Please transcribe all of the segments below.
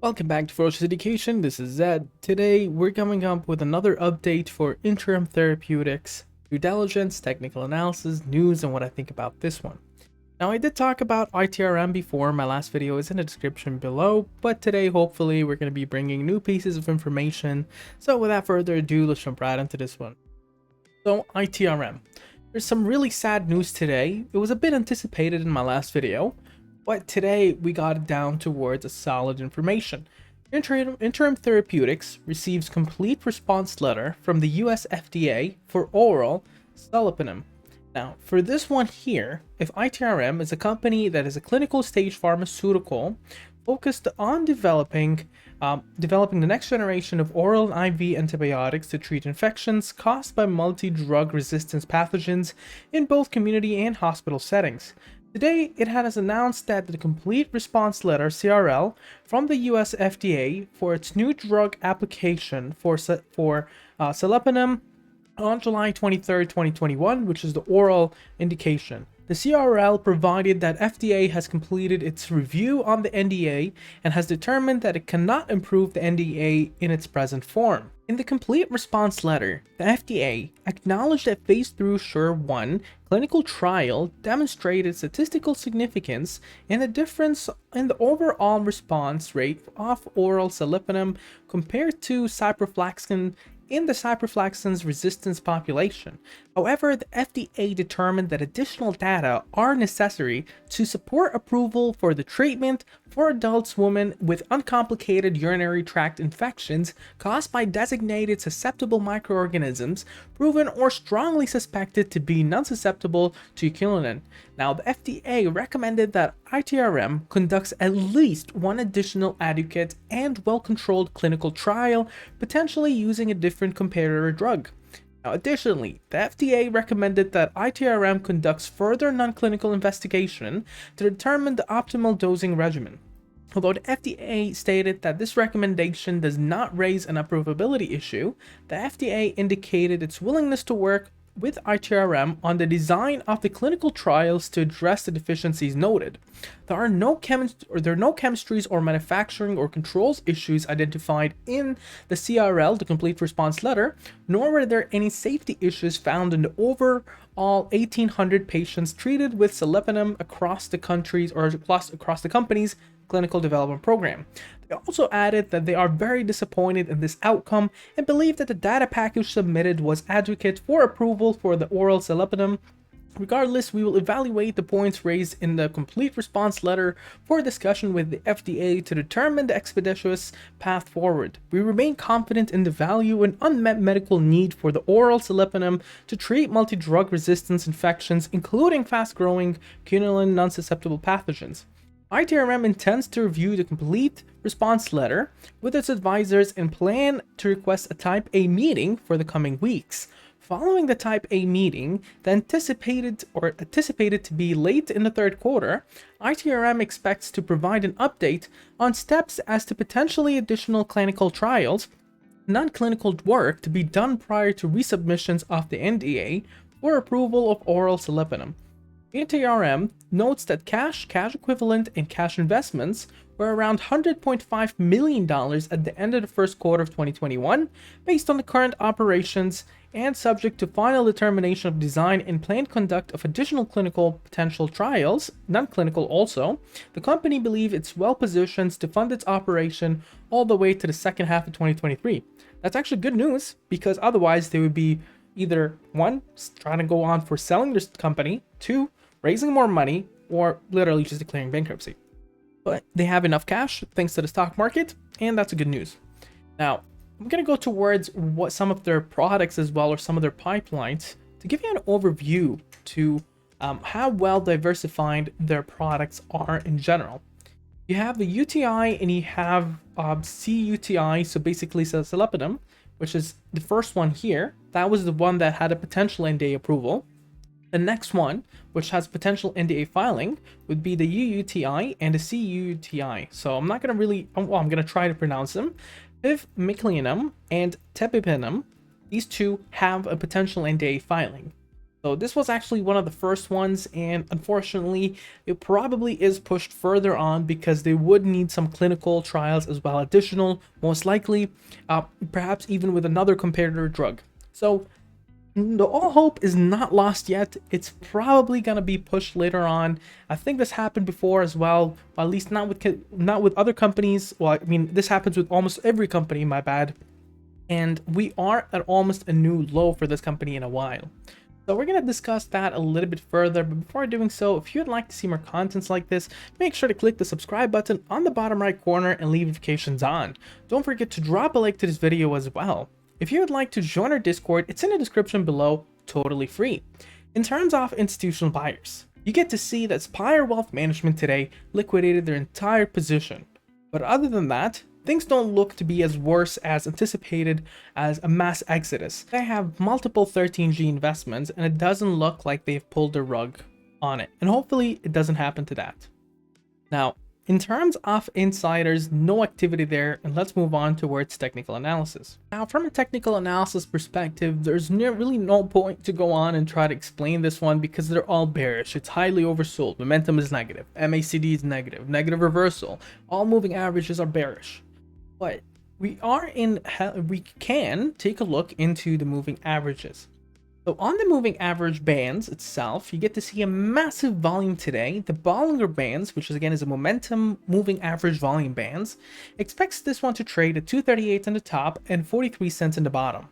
Welcome back to Ferocious Education. This is Zed. Today we're coming up with another update for Iterum Therapeutics, due diligence, technical analysis, news, and what I think about this one. Now, I did talk about ITRM before. My last video is in the description below, but today hopefully we're going to be bringing new pieces of information. So without further ado, let's jump right into this one. So ITRM. There's some really sad news today. It was a bit anticipated in my last video, but today we got it down towards a solid information. Iterum Therapeutics receives complete response letter from the US FDA for oral sulopenem. Now, for this one here, if ITRM is a company that is a clinical stage pharmaceutical focused on developing the next generation of oral and IV antibiotics to treat infections caused by multi-drug resistance pathogens in both community and hospital settings. Today, it has announced that the complete response letter (CRL) from the US FDA for its new drug application for sulopenem on July 23, 2021, which is the oral indication. The CRL provided that FDA has completed its review on the NDA and has determined that it cannot improve the NDA in its present form. In the complete response letter, the FDA acknowledged that phase 3 SURE-1 clinical trial demonstrated statistical significance in the difference in the overall response rate of oral sulopenem compared to ciprofloxacin in the ciprofloxacin's resistance population. However, the FDA determined that additional data are necessary to support approval for the treatment for adult women with uncomplicated urinary tract infections caused by designated susceptible microorganisms proven or strongly suspected to be non-susceptible to echinolin. Now, the FDA recommended that ITRM conducts at least one additional adequate and well-controlled clinical trial, potentially using a different comparator drug. Now, additionally, the FDA recommended that ITRM conducts further non-clinical investigation to determine the optimal dosing regimen. Although the FDA stated that this recommendation does not raise an approvability issue, the FDA indicated its willingness to work with ITRM on the design of the clinical trials to address the deficiencies noted. There are no chemistries or manufacturing or controls issues identified in the CRL, the complete response letter, nor were there any safety issues found in the overall 1,800 patients treated with sulopenem across the countries or across the company's clinical development program. They also added that they are very disappointed in this outcome and believe that the data package submitted was adequate for approval for the oral sulopenem. Regardless, we will evaluate the points raised in the complete response letter for discussion with the FDA to determine the expeditious path forward. We remain confident in the value and unmet medical need for the oral sulopenem to treat multi-drug resistance infections, including fast-growing echinolin non-susceptible pathogens. ITRM intends to review the complete response letter with its advisors and plan to request a Type A meeting for the coming weeks. Following the Type A meeting, anticipated to be late in the third quarter, ITRM expects to provide an update on steps as to potentially additional clinical trials, non-clinical work to be done prior to resubmissions of the NDA for approval of oral sulopenem. ITRM notes that cash equivalent, and cash investments were around $100.5 million at the end of the first quarter of 2021, based on the current operations and subject to final determination of design and planned conduct of additional clinical potential trials, non-clinical also. The company believes it's well positioned to fund its operation all the way to the second half of 2023. That's actually good news, because otherwise they would be either one, trying to go on for selling this company, two, raising more money, or literally just declaring bankruptcy. But they have enough cash thanks to the stock market, and that's a good news. Now, I'm going to go towards what some of their products as well, or some of their pipelines, to give you an overview to how well diversified their products are in general. You have the UTI and you have CUTI, so basically sulopenem, which is the first one here. That was the one that had a potential NDA approval. The next one, which has potential NDA filing, would be the UUTI and the CUTI. So I'm not going to really, I'm going to try to pronounce them. Pivmeclinium and tebipenem, these two have a potential NDA filing. So this was actually one of the first ones, and unfortunately, it probably is pushed further on because they would need some clinical trials as well, additional, most likely, perhaps even with another competitor drug. So all hope is not lost yet. It's probably gonna be pushed later on. I think this happened before as well, at least not with other companies. Well, I mean, this happens with almost every company, my bad. And we are at almost a new low for this company in a while. So we're going to discuss that a little bit further, but before doing so, if you'd like to see more contents like this, make sure to click the subscribe button on the bottom right corner and leave notifications on. Don't forget to drop a like to this video as well. If you would like to join our Discord, it's in the description below, totally free. In terms of institutional buyers, you get to see that Spire Wealth Management today liquidated their entire position. But other than that, things don't look to be as worse as anticipated as a mass exodus. They have multiple 13G investments and it doesn't look like they've pulled the rug on it. And hopefully it doesn't happen to that. Now, in terms of insiders, no activity there, and let's move on towards technical analysis. Now, from a technical analysis perspective, there's really no point to go on and try to explain this one because they're all bearish. It's highly oversold. Momentum is negative. MACD is negative. Negative reversal. All moving averages are bearish. But we can take a look into the moving averages. So on the moving average bands itself, you get to see a massive volume today. The Bollinger Bands, which is again is a momentum moving average volume bands, expects this one to trade at 238 on the top and 43 cents in the bottom.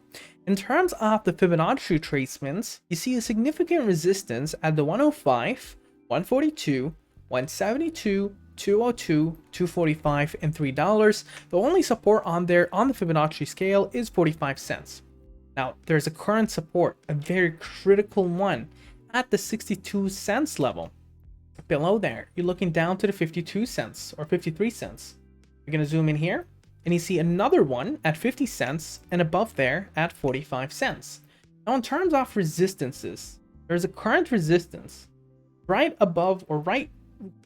In terms of the Fibonacci retracements, you see a significant resistance at the 105, 142, 172, 202, 245, and $3. The only support on there on the Fibonacci scale is 45 cents. Now, there's a current support, a very critical one, at the 62 cents level. Below there, you're looking down to the 52 cents or 53 cents. You're going to zoom in here, and you see another one at 50 cents, and above there at 45 cents. Now, in terms of resistances, there's a current resistance right above or right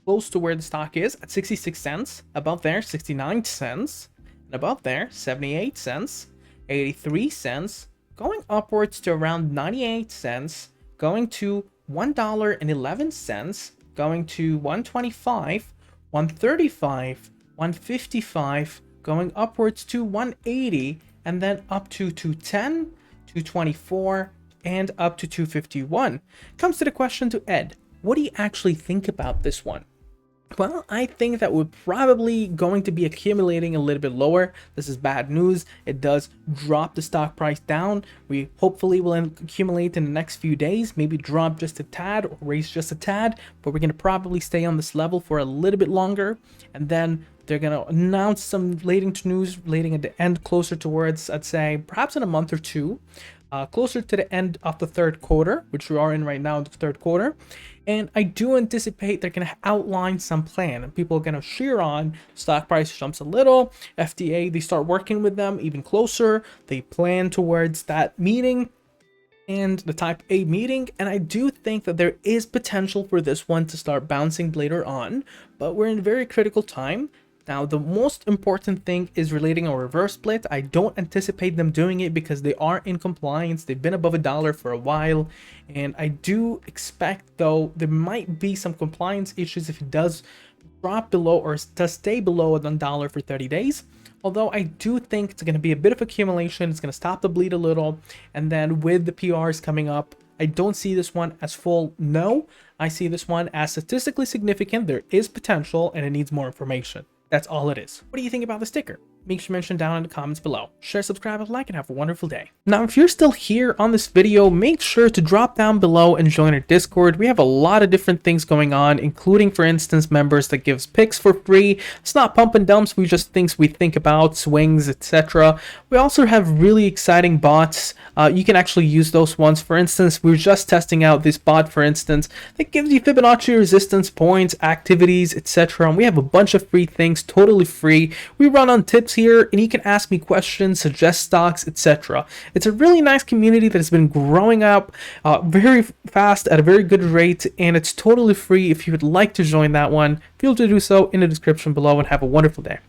close to where the stock is at 66 cents, above there 69 cents, and above there 78 cents, 83 cents, going upwards to around 98 cents, going to $1.11, going to 125, 135, 155, going upwards to 180, and then up to 210, 224, and up to 251. Comes to the question to Ed. What do you actually think about this one? Well, I think that we're probably going to be accumulating a little bit lower. This is bad news. It does drop the stock price down. We hopefully will accumulate in the next few days, maybe drop just a tad or raise just a tad, but we're going to probably stay on this level for a little bit longer. And then they're going to announce some news relating at the end, closer towards, I'd say, perhaps in a month or two, closer to the end of the third quarter, which we are in right now in the third quarter. And I do anticipate they're going to outline some plan and people are going to cheer on. Stock price jumps a little. FDA, they start working with them even closer. They plan towards that meeting and the type A meeting. And I do think that there is potential for this one to start bouncing later on, but we're in a very critical time. Now, the most important thing is relating a reverse split. I don't anticipate them doing it because they are in compliance. They've been above $1 for a while. And I do expect, though, there might be some compliance issues if it does drop below or does stay below $1 for 30 days. Although I do think it's going to be a bit of accumulation. It's going to stop the bleed a little. And then with the PRs coming up, I don't see this one as full no. I see this one as statistically significant. There is potential and it needs more information. That's all it is. What do you think about the sticker? Make sure to mention down in the comments below. Share, subscribe, and like, and have a wonderful day. Now, if you're still here on this video, make sure to drop down below and join our Discord. We have a lot of different things going on, including, for instance, members that gives picks for free. It's not pump and dumps. We just things we think about, swings, etc. We also have really exciting bots. You can actually use those ones. For instance, we're just testing out this bot, for instance, that gives you Fibonacci resistance points, activities, etc. And we have a bunch of free things, totally free. We run on tips here, and you can ask me questions, suggest stocks, etc. It's a really nice community that has been growing up very fast at a very good rate, and it's totally free. If you would like to join that one, feel free to do so in the description below, and have a wonderful day.